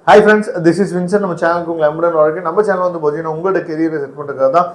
Hi friends, this is Vincent. நம்ம சேனலுக்கு உங்களை அன்புடன் வரவேற்கிறேன். நம்ம சேனல் வந்து பார்த்தீங்கன்னா உங்களோட கெரியரை செட் பண்ணுறதுக்காக தான்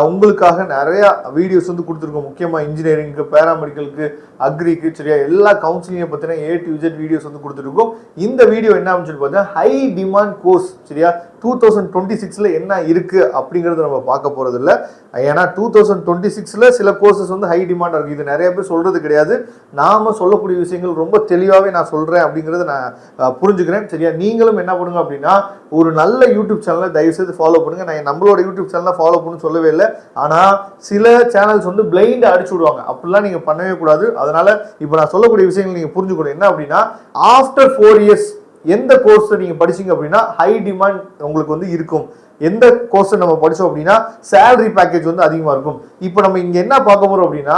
உங்களுக்காக நிறைய வீடியோஸ் வந்து கொடுத்துருக்கோம். முக்கியமாக இன்ஜினியரிங்க்கு, பேராமெடிக்கலுக்கு, அக்ரிக்கு, சரியா எல்லா கவுன்சிலிங்கை பற்றின A to Z வீடியோஸ் வந்து கொடுத்துருக்கோம். இந்த வீடியோ என்ன அப்படின்னு சொல்லி பார்த்தீங்கன்னா ஹை டிமாண்ட் கோர்ஸ், சரியா 2026ல என்ன இருக்குது அப்படிங்கிறத நம்ம பார்க்க போகிறது இல்லை. ஏன்னா 2026ல சில கோர்சஸ் வந்து ஹை டிமாண்டாக இருக்குது. இது நிறைய பேர் சொல்கிறது கிடையாது. நாம் சொல்லக்கூடிய விஷயங்கள் ரொம்ப தெளிவாகவே நான் சொல்கிறேன் அப்படிங்கிறத நான் புரிஞ்சுக்கிறேன். சரியா, நீங்களும் என்ன பண்ணுங்க அப்படின்னா ஒரு நல்ல யூடியூப் சேனலை தயவுசெய்து ஃபாலோ பண்ணுங்க. நான் நம்மளோட யூடியூப் சேனலை ஃபாலோ பண்ணு சொல்லவே இல்லை. ஆனால் சில சேனல்ஸ் வந்து பிளைண்டா அடிச்சு விடுவாங்க. அப்படிலாம் நீங்கள் பண்ணவே கூடாது. அதனால இப்போ நான் சொல்லக்கூடிய விஷயங்கள் நீங்கள் புரிஞ்சுக்கணும். என்ன அப்படின்னா ஆஃப்டர் 4 years எந்த கோர்ஸ் நீங்க படிச்சீங்க அப்படின்னா ஹை டிமாண்ட் உங்களுக்கு வந்து இருக்கும். எந்த கோர்ஸ் நம்ம படிச்சோம் அப்படின்னா சேலரி பேக்கேஜ் வந்து அதிகமா இருக்கும். இப்போ நம்ம இங்க என்ன பார்க்க போறோம் அப்படின்னா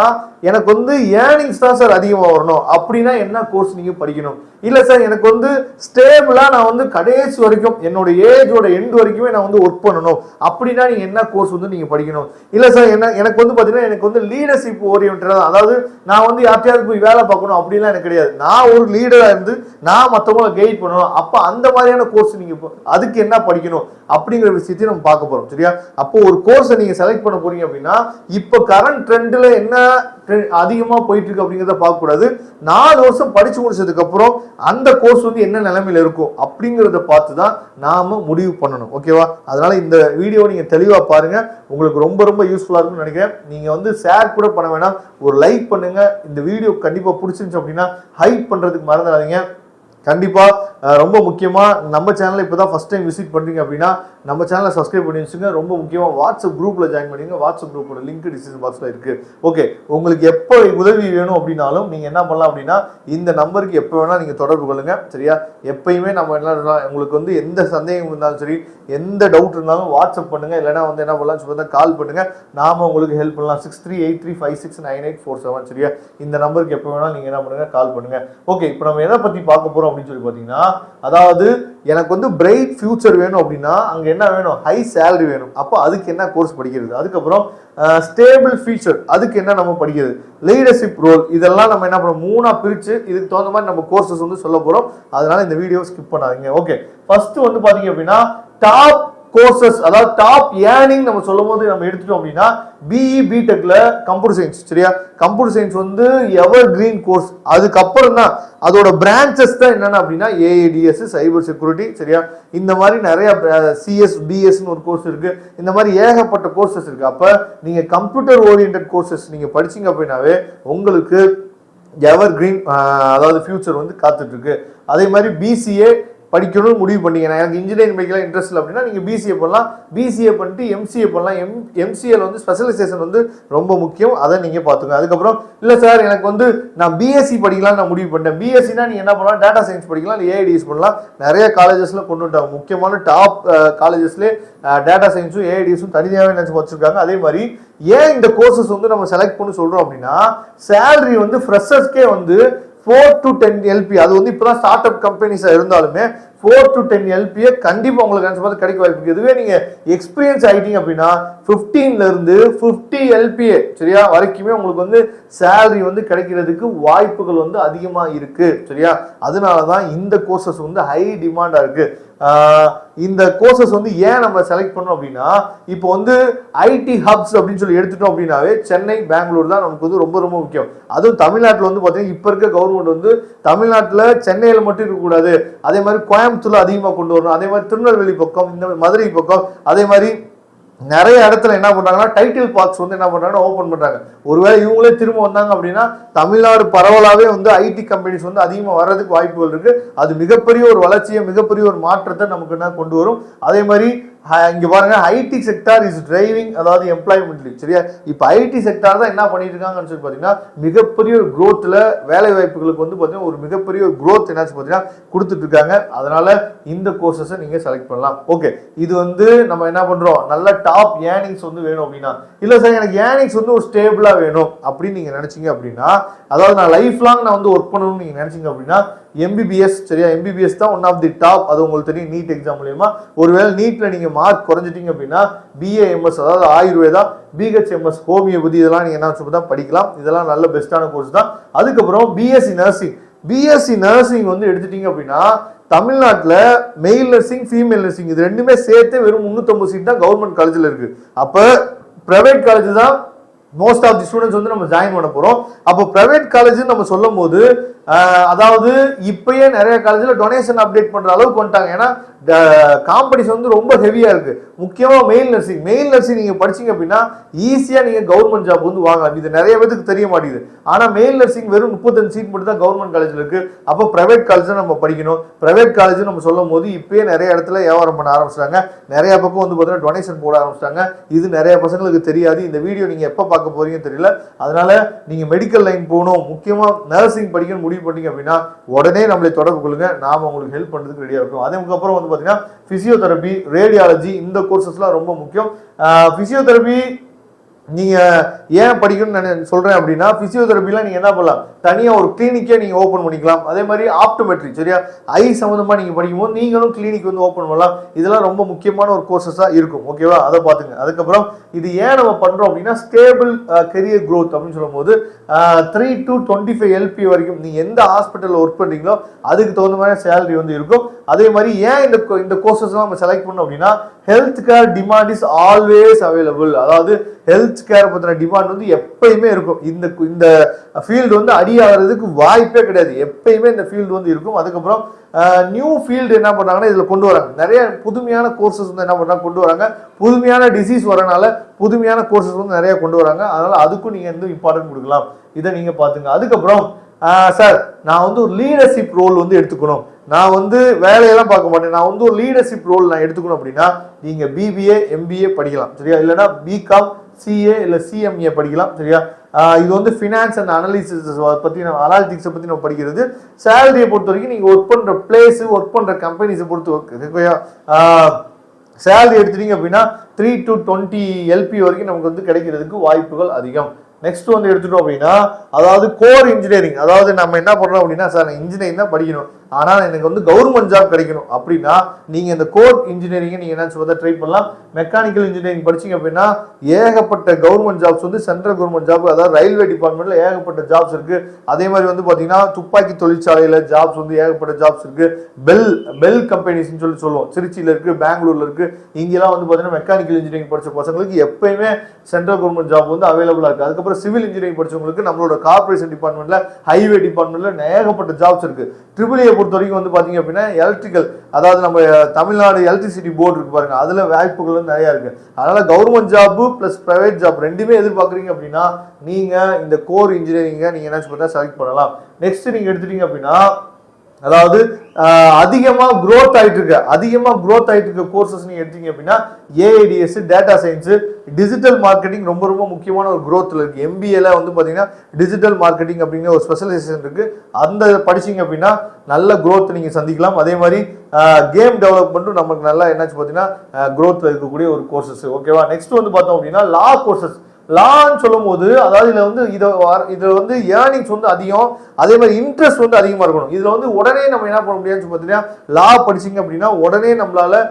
எனக்கு வந்து ஏர்னிங்ஸ் தான் சார் அதிகமாக வரணும் அப்படின்னா என்ன கோர்ஸ் நீங்க படிக்கணும். இல்ல சார் எனக்கு வந்து ஸ்டேபிளா நான் வந்து கடைசி வரைக்கும் என்னோட ஏஜோட எண்ட் வரைக்குமே நான் வந்து ஒர்க் பண்ணணும் அப்படின்னா நீங்க என்ன கோர்ஸ் வந்து நீங்க படிக்கணும். இல்ல சார் எனக்கு வந்து பாத்தீங்கன்னா எனக்கு வந்து லீடர்ஷிப் ஓரியன்டா, அதாவது நான் வந்து யார்ட்டையாவது போய் வேலை பார்க்கணும் அப்படின்லாம் எனக்கு கிடையாது. நான் ஒரு லீடரா இருந்து நான் மற்றவங்களை கைட் பண்ணணும். அப்ப அந்த மாதிரியான கோர்ஸ் நீங்க அதுக்கு என்ன படிக்கணும் அப்படிங்கிற விஷயத்தையும் நம்ம பார்க்க போறோம். சரியா, அப்போ ஒரு கோர்ஸை நீங்க செலக்ட் பண்ண போறீங்க அப்படின்னா இப்ப கரண்ட் ட்ரெண்ட்ல என்ன அதிகமா போயிட்டு இருக்கு அப்படிங்கிறத பார்க்க கூடாது. 4 வருஷம் படிச்சு முடிச்சதுக்கு அப்புறம் அந்த கோர்ஸ் வந்து என்ன நிலைமையில இருக்கும் அப்படிங்கிறத பார்த்து தான் நாம முடிவு பண்ணணும். ஓகேவா? அதனால இந்த வீடியோ நீங்க தெளிவா பாருங்க. உங்களுக்கு ரொம்ப ரொம்ப யூஸ்ஃபுல்லா இருக்கும்னு நினைக்கிறேன். நீங்க வந்து ஷேர் கூட பண்ண வேணாம், ஒரு லைக் பண்ணுங்க. இந்த வீடியோ கண்டிப்பா பிடிச்சிருந்துச்சு அப்படின்னா ஹைப் பண்றதுக்கு மறந்துடாதீங்க. கண்டிப்பா ரொம்ப முக்கியமா நம்ம சேனலை இப்பதான் ஃபர்ஸ்ட் டைம் விசிட் பண்றீங்க அப்படின்னா நம்ம சேனலை சப்ஸ்கிரைப் பண்ணி வச்சுங்க. ரொம்ப முக்கியமா வாட்ஸ்அப் குரூப்ல ஜாயின் பண்ணிங்க. வாட்ஸ்அப் குரூப்போட லிங்க் டிஸ்கிரிப்ஷன் பாக்ஸ்ல இருக்கு. ஓகே, உங்களுக்கு எப்போ உதவி வேணும் அப்படின்னாலும் நீங்க என்ன பண்ணலாம் அப்படின்னா இந்த நம்பருக்கு எப்போ வேணா நீங்க தொடர்பு கொள்ளுங்க. சரியா, எப்பயுமே நம்ம என்ன உங்களுக்கு வந்து எந்த சந்தேகம் இருந்தாலும் சரி, எந்த டவுட் இருந்தாலும் வாட்ஸ்அப் பண்ணுங்க. இல்லைன்னா வந்து என்ன பண்ணலாம் சொல்லி கால் பண்ணுங்க. நாம உங்களுக்கு ஹெல்ப் பண்ணலாம். 6383569847. சரியா, இந்த நம்பருக்கு எப்போ வேணாலும் நீங்க என்ன பண்ணுங்க, கால் பண்ணுங்க. ஓகே, இப்போ நம்ம எதை பத்தி பார்க்க போறோம் அப்படின்னு சொல்லி பாத்தீங்கன்னா, அதாவது எனக்கு வந்து பிரைட் ஃபியூச்சர் வேணும் அப்படின்னா அங்க என்ன வேணும், ஹை சேலரி வேணும். அப்போ அதுக்கு என்ன கோர்ஸ் படிக்கிறது, அதுக்கப்புறம் ஸ்டேபிள் ஃபியூச்சர் அதுக்கு என்ன நம்ம படிக்கிறது, லீடர்ஷிப் ரோல், இதெல்லாம் நம்ம என்ன பண்ணோம் 3ஆ பிரிச்சு இதுக்கு தகுந்த மாதிரி நம்ம கோர்சஸ் வந்து சொல்ல போறோம். அதனால இந்த வீடியோ ஸ்கிப் பண்ணாதீங்க. ஓகே, ஃபர்ஸ்ட் வந்து பாத்தீங்க அப்படின்னா டாப் கோர்சஸ், அதாவது டாப் ஏர்னிங் நம்ம சொல்லும் போது நம்ம எடுத்துட்டோம் அப்படின்னா பிஇ பிடெக்ல கம்ப்யூட்டர் சயின்ஸ். சரியா, கம்ப்யூட்டர் சயின்ஸ் வந்து எவர் கிரீன் கோர்ஸ். அதுக்கப்புறம் தான் அதோட பிரான்ச்சஸ் தான் என்னென்ன அப்படின்னா ஏஐடிஎஸ், சைபர் செக்யூரிட்டி. சரியா, இந்த மாதிரி நிறைய சிஎஸ் பிஎஸ்ன்னு ஒரு கோர்ஸ் இருக்கு. இந்த மாதிரி ஏகப்பட்ட கோர்சஸ் இருக்கு. அப்ப நீங்க கம்ப்யூட்டர் ஓரியன்ட் கோர்சஸ் நீங்க படிச்சீங்க அப்படின்னாவே உங்களுக்கு எவர் கிரீன் அதாவது ஃபியூச்சர் வந்து காத்துட்டு இருக்கு. அதே மாதிரி பிசிஏ படிக்கணும்னு முடிவு பண்ணீங்க, எனக்கு இன்ஜினியரிங் படிக்கலாம் இன்ட்ரெஸ்ட் இல்லை அப்படின்னா நீங்கள் பிசிஏ பண்ணலாம். பிசிஏ பண்ணிட்டு எம்சிஏ பண்ணலாம். எம்சிஏல வந்து ஸ்பெஷலைசேஷன் வந்து ரொம்ப முக்கியம், அதை நீங்கள் பார்த்துங்க. அதுக்கப்புறம் இல்லை சார் எனக்கு வந்து நான் பிஎஸ்சி படிக்கலாம் நான் முடிவு பண்ணிட்டேன். பிஎஸ்சினா நீங்கள் என்ன பண்ணலாம், டேட்டா சயின்ஸ் படிக்கலாம், இல்லை ஏஐடிஎஸ் பண்ணலாம். நிறைய காலேஜஸ்ல கொண்டு வந்துட்டாங்க. முக்கியமான டாப் காலேஜஸ்லேயே டேட்டா சயின்ஸும் ஏஐடிஎஸும் தனியாகவே நினச்சி வச்சிருக்காங்க. அதே மாதிரி ஏன் இந்த கோர்சஸ் வந்து நம்ம செலக்ட் பண்ணி சொல்கிறோம் அப்படின்னா சேலரி வந்து ஃப்ரெஷர்ஸ்க்கே வந்து 4 to 10 LP, அது வந்து இப்பதான் ஸ்டார்ட் அப் கம்பெனிஸா இருந்தாலுமே 4 to 10 LP கண்டிப்பா உங்களுக்கு கிடைக்க வாய்ப்பு இருக்கு. இதுவே நீங்க எக்ஸ்பீரியன்ஸ் ஆயிட்டீங்க அப்படின்னா 15ல இருந்து 50 LPA சரியா வரைக்குமே உங்களுக்கு வந்து சேலரி வந்து கிடைக்கிறதுக்கு வாய்ப்புகள் வந்து அதிகமா இருக்கு. சரியா, அதனாலதான் இந்த கோர்சஸ் வந்து ஹை டிமாண்டா இருக்கு. இந்த கோர்சஸ் வந்து ஏன் நம்ம செலக்ட் பண்ணோம் அப்படின்னா இப்போ வந்து ஐடி ஹப்ஸ் அப்படின்னு சொல்லி எடுத்துட்டோம் அப்படின்னாவே சென்னை, பெங்களூர் தான் நமக்கு வந்து ரொம்ப ரொம்ப முக்கியம். அதுவும் தமிழ்நாட்டில் வந்து பார்த்தீங்கன்னா இப்போ இருக்க கவர்மெண்ட் வந்து தமிழ்நாட்டில் சென்னையில் மட்டும் இருக்கக்கூடாது, அதே மாதிரி கோயம்புத்தூர்ல அதிகமாக கொண்டு வரணும். அதே மாதிரி திருநெல்வேலி பக்கம், இந்த மதுரை பக்கம், அதே மாதிரி நிறைய இடத்துல என்ன பண்றாங்கன்னா டைட்டில் பார்க்ஸ் வந்து என்ன பண்றாங்கன்னா ஓபன் பண்றாங்க. ஒருவேளை இவங்களே திரும்ப வந்தாங்க அப்படின்னா தமிழ்நாடு பரவலாவே வந்து ஐடி கம்பெனிஸ் வந்து அதிகமா வர்றதுக்கு வாய்ப்புகள் இருக்கு. அது மிகப்பெரிய ஒரு வளர்ச்சியை, மிகப்பெரிய ஒரு மாற்றத்தை நமக்கு என்ன கொண்டு வரும். அதே மாதிரி இங்க பாருங்க, ஐடி செக்டார் இஸ் டிரைவிங், அதாவது எம்ப்ளாய்மெண்ட். சரியா, இப்ப ஐடி செக்டார் தான் என்ன பண்ணிட்டு இருக்காங்கன்னு சொல்லி பாத்தீங்கன்னா மிகப்பெரிய ஒரு குரோத்ல வேலை வாய்ப்புகளுக்கு வந்து பாத்தீங்கன்னா ஒரு மிகப்பெரிய ஒரு குரோத் என்னாச்சு பாத்தீங்கன்னா கொடுத்துட்டு இருக்காங்க. அதனால இந்த கோர்சஸை நீங்க செலக்ட் பண்ணலாம். ஓகே, இது வந்து நம்ம என்ன பண்றோம், நல்ல டாப் ஏர்னிங்ஸ் வந்து வேணும் அப்படின்னா, இல்ல சார் எனக்கு ஏர்னிங்ஸ் வந்து ஒரு ஸ்டேபிளா வேணும் அப்படின்னு நீங்க நினைச்சீங்க அப்படின்னா, அதாவது நான் லைஃப் லாங் நான் வந்து ஒர்க் பண்ணணும்னு நீங்க நினைச்சீங்க அப்படின்னா எம்பிபிஎஸ். சரியா, எம்பிபிஎஸ் தான் ஒன் ஆஃப் தி டாப். அது உங்களுக்கு தெரியும் நீட் எக்ஸாம் மூலியமா. ஒருவேளை நீட்ல நீங்க மார்க் குறைஞ்சிட்டீங்க அப்படின்னா பிஏஎம்எஸ், அதாவது ஆயுர்வேதா, பிஹெச்எம்எஸ், ஹோமியோபதி, இதெல்லாம் நீங்க என்ன தான் படிக்கலாம். இதெல்லாம் நல்ல பெஸ்டான கோர்ஸ் தான். அதுக்கப்புறம் பிஎஸ்சி நர்சிங். பிஎஸ்சி நர்சிங் வந்து எடுத்துட்டீங்க அப்படின்னா தமிழ்நாட்டில் மெயில் நர்சிங் ஃபீமேல் நர்சிங் இது ரெண்டுமே சேர்த்து வெறும் 350 சீட் தான் கவர்மெண்ட் காலேஜில் இருக்கு. அப்போ பிரைவேட் காலேஜ் தான் மோஸ்ட் ஆஃப் தி ஸ்டூடெண்ட்ஸ் வந்து நம்ம ஜாயின் பண்ண போறோம். அப்போ பிரைவேட் காலேஜ் நம்ம சொல்லும் போது அதாவது இப்பயே நிறைய காலேஜில் டொனேஷன் அப்டேட் பண்ற அளவுக்கு வந்துட்டாங்க. ஏன்னா காம்படிஷன் வந்து ரொம்ப ஹெவியா இருக்கு. முக்கியமா மெயில் நர்சிங் நீங்க படிச்சீங்க அப்படின்னா ஈஸியா நீங்க கவர்மெண்ட் ஜாப் வந்து வாங்கலாம். இது நிறைய பேருக்கு தெரிய மாட்டேங்குது. ஆனா மெயில் நர்சிங் வெறும் 35 சீட் மட்டும் தான் கவர்மெண்ட் காலேஜ்ல இருக்கு. அப்போ பிரைவேட் காலேஜ் நம்ம படிக்கணும். பிரைவேட் காலேஜ் நம்ம சொல்லும் போது இப்பயே நிறைய இடத்துல வியாபாரம் பண்ண ஆரம்பிச்சிட்டாங்க. நிறைய பக்கம் வந்து பார்த்தீங்கன்னா டொனேஷன் போட ஆரம்பிச்சிட்டாங்க. இது நிறைய பசங்களுக்கு தெரியாது. இந்த வீடியோ நீங்க எப்ப பார்க்க போறீங்கன்னு தெரியல. அதனால நீங்க மெடிக்கல் லைன் போகணும், முக்கியமா நர்சிங் படிக்கணும் முடிவு பண்ணீங்க அப்படின்னா உடனே நம்மளை தொடர்பு கொள்ளுங்க. நாம உங்களுக்கு ஹெல்ப் பண்றதுக்கு ரெடியா இருக்கும். அதுக்கப்புறம் வந்து பாத்தீங்கன்னா பிசியோதெரபி, ரேடியாலஜி இந்த கோர்சஸ்லாம் ரொம்ப முக்கியம். பிசியோதெரபி நீங்க ஏன் படிக்கணும்னு நான் சொல்றேன் அப்படின்னா பிசியோதெரபிலாம் நீங்க என்ன பண்ணலாம், தனியா ஒரு கிளினிக்கே நீங்க ஓபன் பண்ணிக்கலாம். அதே மாதிரி ஆப்டோமெட்ரி சரியா ஐ சம்பந்தமா நீங்க படிக்கும் போது நீங்களும் கிளினிக் வந்து ஓபன் பண்ணலாம். இதெல்லாம் ரொம்ப முக்கியமான ஒரு கோர்சஸா இருக்கும். ஓகேவா, அதை பாத்துங்க. அதுக்கப்புறம் இது ஏன் நம்ம பண்றோம் அப்படின்னா ஸ்டேபிள் கெரியர் க்ரோத் அப்படின்னு சொல்லும் போது 3 to 25 LP வரைக்கும் நீங்க எந்த ஹாஸ்பிட்டல்ல ஒர்க் பண்றீங்களோ அதுக்கு தகுந்த மாதிரி சேலரி வந்து இருக்கும். அதே மாதிரி ஏன் இந்த கோர்சஸ்லாம் நம்ம செலக்ட் பண்ணோம் அப்படின்னா health care demand is always available. அதாவது ஹெல்த் கேர் பத்தின டிமாண்ட் வந்து எப்பயுமே இருக்கும். இந்த ஃபீல்டு வந்து அடியாகிறதுக்கு வாய்ப்பே கிடையாது. எப்பயுமே இந்த ஃபீல்டு வந்து இருக்கும். அதுக்கப்புறம் நியூ ஃபீல்டு என்ன பண்றாங்கன்னா இதுல கொண்டு வராங்க. நிறைய புதுமையான கோர்சஸ் வந்து என்ன பண்றாங்க கொண்டு வராங்க. புதுமையான டிசீஸ் வரனால புதுமையான கோர்சஸ் வந்து நிறைய கொண்டு வராங்க. அதனால அதுக்கும் நீங்க வந்து இம்பார்ட்டன்ட் கொடுக்கலாம். இதை நீங்க பாத்துங்க. அதுக்கப்புறம் சார் நான் வந்து ஒரு லீடர்ஷிப் ரோல் வந்து எடுத்துக்கணும், நான் வந்து வேலையெல்லாம் பார்க்க மாட்டேன், நான் வந்து ஒரு லீடர்ஷிப் ரோல் நான் எடுத்துக்கணும் அப்படின்னா நீங்க பிபிஏ எம்பிஏ படிக்கலாம் சரியா, இல்லைன்னா பிகாம் சிஏ இல்லை சிஎம்ஏ படிக்கலாம் சரியா. இது வந்து ஃபினான்ஸ் அண்ட் அனாலிசிஸ் பற்றி அனாலிட்டிக்ஸை பற்றி நம்ம படிக்கிறது. சேலரியை பொறுத்த வரைக்கும் நீங்கள் ஒர்க் பண்ணுற பிளேஸு ஒர்க் பண்ணுற கம்பெனிஸை பொறுத்து சேலரி எடுத்துட்டீங்க அப்படின்னா 3 to 20 LP வரைக்கும் நமக்கு வந்து கிடைக்கிறதுக்கு வாய்ப்புகள் அதிகம். நெக்ஸ்ட் வந்து எடுத்துட்டோம் அப்படின்னா அதாவது கோர் இன்ஜினியரிங். அதாவது நம்ம என்ன பண்றோம் அப்படின்னா சார் நான் இன்ஜினியரிங் தான் படிக்கணும், ஆனால் எனக்கு வந்து கவர்மெண்ட் ஜாப் கிடைக்கணும் அப்படின்னா நீங்க இந்த கோர் இன்ஜினியரிங் நீங்க என்ன சொல்றதை ட்ரை பண்ணலாம். மெக்கானிக்கல் இன்ஜினியரிங் படிச்சீங்க அப்படின்னா ஏகப்பட்ட கவர்மெண்ட் ஜாப்ஸ் வந்து சென்ட்ரல் கவர்மெண்ட் ஜாப், அதாவது ரயில்வே டிபார்ட்மெண்ட்ல ஏகப்பட்ட ஜாப்ஸ் இருக்கு. அதே மாதிரி வந்து பாத்தீங்கன்னா துப்பாக்கி தொழிற்சாலையில ஜாப்ஸ் வந்து ஏகப்பட்ட ஜாப்ஸ் இருக்கு. பெல் கம்பெனிஸ்ன்னு சொல்லுவோம், திருச்சியில இருக்கு, பெங்களூர்ல இருக்கு. இங்கெல்லாம் வந்து பாத்தீங்கன்னா மெக்கானிக்கல் இன்ஜினியரிங் படிச்ச பசங்களுக்கு எப்பயுமே சென்ட்ரல் கவர்மெண்ட் ஜாப் வந்து அவைலபிளா இருக்கு. அதுக்கப்புறம் சிவில் இன்ஜினியரிங் படிச்சவங்களுக்கு நம்மளோட கார்பரேஷன் டிபார்ட்மெண்ட்ல ஹைவே டிபார்ட்மெண்ட்ல ஏகப்பட்ட ஜாப்ஸ் இருக்கு. ட்ரிபிள் பொறுத்த வரைக்கும் வந்து பாத்தீங்க அப்படின்னா எலக்ட்ரிக்கல், அதாவது நம்ம தமிழ்நாடு எலக்ட்ரிசிட்டி போர்டு இருக்கு பாருங்க, அதுல வாய்ப்புகள் வந்து நிறைய இருக்கு. அதனால government job plus private job ரெண்டுமே எதிர்பார்க்குறீங்க அப்படின்னா நீங்க இந்த கோர் இன்ஜினியரிங்கை நீங்க என்ன பண்ணா செலக்ட் பண்ணலாம். நெக்ஸ்ட் நீங்க எடுத்துட்டீங்க அப்படின்னா அதாவது அதிகமா growth ஆயிட்டு இருக்க கோர்சஸ் நீங்க எடுத்தீங்க அப்படின்னா AIDS, data science, digital marketing ரொம்ப ரொம்ப முக்கியமான ஒரு growthல இருக்கு. எம்பிஏல வந்து பாத்தீங்கன்னா டிஜிட்டல் மார்க்கெட்டிங் அப்படிங்கிற ஒரு ஸ்பெஷலைசேஷன் இருக்கு. அந்த படிச்சீங்க அப்படின்னா நல்ல growth நீங்க சந்திக்கலாம். அதே மாதிரி கேம் டெவலப்மெண்ட்டும் நமக்கு நல்லா என்னாச்சு பாத்தீங்கன்னா growthல இருக்கக்கூடிய ஒரு கோர்சஸ். ஓகேவா. நெக்ஸ்ட் வந்து பார்த்தோம் அப்படின்னா லா கோர்சஸ். லான்னு சொல்லும் போது அதாவது இதுல வந்து ஏர்னிங்ஸ் வந்து அதிகம், அதே மாதிரி இன்ட்ரெஸ்ட் வந்து அதிகமா இருக்கணும். இதுல வந்து உடனே நம்ம என்ன பண்ண முடியாதுன்னு பார்த்தீங்கன்னா லா படிச்சீங்க அப்படின்னா உடனே நம்மளால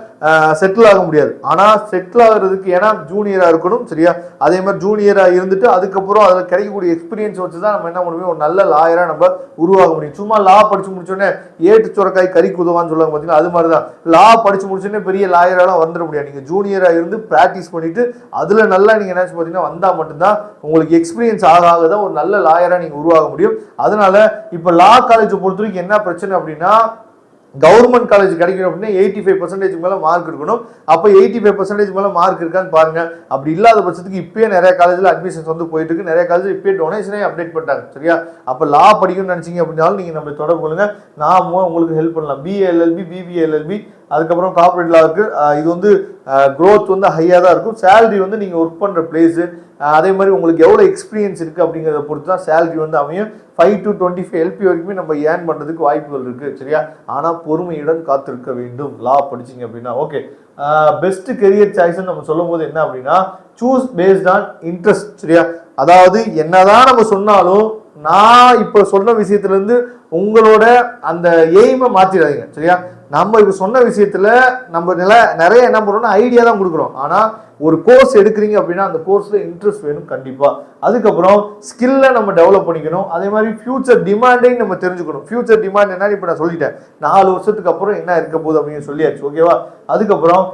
செட்டில் ஆக முடியாது. ஆனா செட்டில் ஆகுறதுக்கு ஏன்னா ஜூனியரா இருக்கணும் சரியா. அதே மாதிரி ஜூனியரா இருந்துட்டு அதுக்கப்புறம் அதுல கிடைக்கக்கூடிய எக்ஸ்பீரியன்ஸ் வச்சுதான் நம்ம என்ன பண்ணுவோம் ஒரு நல்ல லாயரா நம்ம உருவாக முடியும். சும்மா லா படிச்சு முடிச்சோடனே ஏட்டு சுரக்காய் கறி குதவான்னு சொல்லுவாங்க பாத்தீங்கன்னா அது மாதிரிதான் லா படிச்சு முடிச்சோடனே பெரிய லாயராலாம் வந்துட முடியாது. நீங்க ஜூனியரா இருந்து பிராக்டிஸ் பண்ணிட்டு அதுல நல்லா நீங்க என்ன பாத்தீங்கன்னா மட்டும்தான் உங்களுக்கு எக்ஸ்பீரியன்ஸ் ஆகாத ஒரு நல்ல லாயரா நீங்க உருவாக முடியும். அதனால இப்ப லா காலேஜ் பொறுத்த வரைக்கும் என்ன பிரச்சனை அப்படின்னா கவர்மெண்ட் காலேஜ் கிடைக்கணும் அப்படின்னா 85% மேல மார்க் இருக்கணும். அப்ப 85% மேல மார்க் இருக்கான்னு பாருங்க. அப்படி இல்லாத பட்சத்துக்கு இப்பயே நிறைய காலேஜ்ல அட்மிஷன்ஸ் வந்து போயிட்டு இருக்கு. நிறைய காலேஜ் இப்பயே டொனேஷனே அப்டேட் பண்ணிட்டாங்க சரியா. அப்ப லா படிக்கணும்னு நினைச்சீங்க அப்படின்னாலும் நீங்க நம்ம தொடர்பு கொள்ளுங்க, நாம உங்களுக்கு ஹெல்ப் பண்ணலாம். பிஏஎல்எல்பி, பிபிஏஎல்எல்பி, அதுக்கப்புறம் கார்பரேட் லா இருக்கு. இது வந்து growth வந்து ஹையா தான் இருக்கும். சேலரி வந்து நீங்க ஒர்க் பண்ற பிளேஸ், அதே மாதிரி உங்களுக்கு எவ்வளவு எக்ஸ்பீரியன்ஸ் இருக்கு அப்படிங்கிறத பொறுத்து தான் சேலரி வந்து அமையும். 5 to 25 LP வரைக்குமே நம்ம ஏர்ன் பண்றதுக்கு வாய்ப்புகள் இருக்கு சரியா. ஆனா பொறுமையுடன் காத்திருக்க வேண்டும் லா படிச்சீங்க அப்படின்னா. ஓகே, பெஸ்ட் கெரியர் சாய்ஸ் நம்ம சொல்லும் போது என்ன அப்படின்னா சூஸ் பேஸ்ட் ஆன் இன்ட்ரெஸ்ட் சரியா. அதாவது என்னதான் நம்ம சொன்னாலும் நான் இப்ப சொன்ன விஷயத்துல இருந்து உங்களோட அந்த எய்மை மாத்திடாதீங்க. சரியா? நம்ம இப்ப சொன்ன விஷயத்துல நம்ம நிறைய என்ன பண்றோம்னா ஐடியா தான் கொடுக்குறோம். ஆனா ஒரு கோர்ஸ் எடுக்கிறீங்க அப்படின்னா அந்த கோர்ஸ்ல இன்ட்ரெஸ்ட் வேணும் கண்டிப்பா. அதுக்கப்புறம் ஸ்கில்ல நம்ம டெவலப் பண்ணிக்கணும். அதே மாதிரி ஃபியூச்சர் டிமாண்டையும் நம்ம தெரிஞ்சுக்கணும். ஃபியூச்சர் டிமாண்ட் என்ன இப்ப நான் சொல்லிட்டேன், 4 வருஷத்துக்கு அப்புறம் என்ன இருக்க போகுது அப்படின்னு சொல்லியாச்சு. ஓகேவா? அதுக்கப்புறம்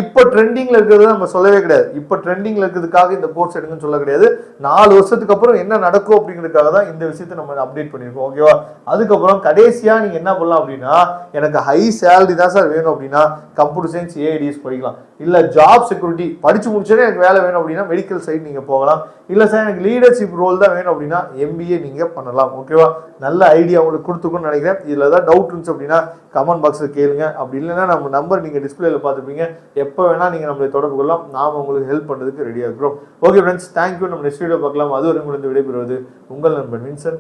இப்போ ட்ரெண்டிங்ல இருக்கிறது நம்ம சொல்லவே கிடையாது. இப்போ ட்ரெண்டிங்ல இருக்கிறதுக்காக இந்த கோர்ஸ் எடுங்கன்னு சொல்ல கிடையாது. 4 வருஷத்துக்கு அப்புறம் என்ன நடக்கும் அப்படிங்கிறதுக்காக தான் இந்த விஷயத்தை நம்ம அப்டேட் பண்ணியிருக்கோம். ஓகேவா? அதுக்கப்புறம் கடைசியா நீங்க என்ன பண்ணலாம் அப்படின்னா, எனக்கு ஹை சேலரி தான் சார் வேணும் அப்படின்னா கம்ப்யூட்டர் சயின்ஸ் ஏஐடிஎஸ் படிக்கலாம். இல்ல ஜாப் செக்யூரிட்டி படிச்சு முடிச்சோடனே எனக்கு வேலை வேணும் அப்படின்னா மெடிக்கல் சைடு நீங்க போகலாம். இல்ல சார் எனக்கு லீடர்ஷிப் ரோல் தான் வேணும் அப்படின்னா எம்பிஏ நீங்க பண்ணலாம். ஓகேவா? நல்ல ஐடியா உங்களுக்கு கொடுத்துக்கணும்னு நினைக்கிறேன். இதுல ஏதாவது டவுட் இருந்துச்சு அப்படின்னா கமெண்ட் பாக்ஸ்ல கேளுங்க. அப்படி இல்லைன்னா நம்ம நம்பர் நீங்க டிஸ்பிளேல பார்த்துப்பீங்க. எப்போ வேணா நீங்க நம்மளை தொடர்பு கொள்ளலாம். நாம உங்களுக்கு ஹெல்ப் பண்றதுக்கு ரெடியா இருக்கிறோம். Okay friends, thank you. நம்ம நெக்ஸ்ட் வீடியோ பார்க்கலாம். அது வரை உங்களுக்கு விடைபெறுவது உங்கள் நண்பன் வின்சன்.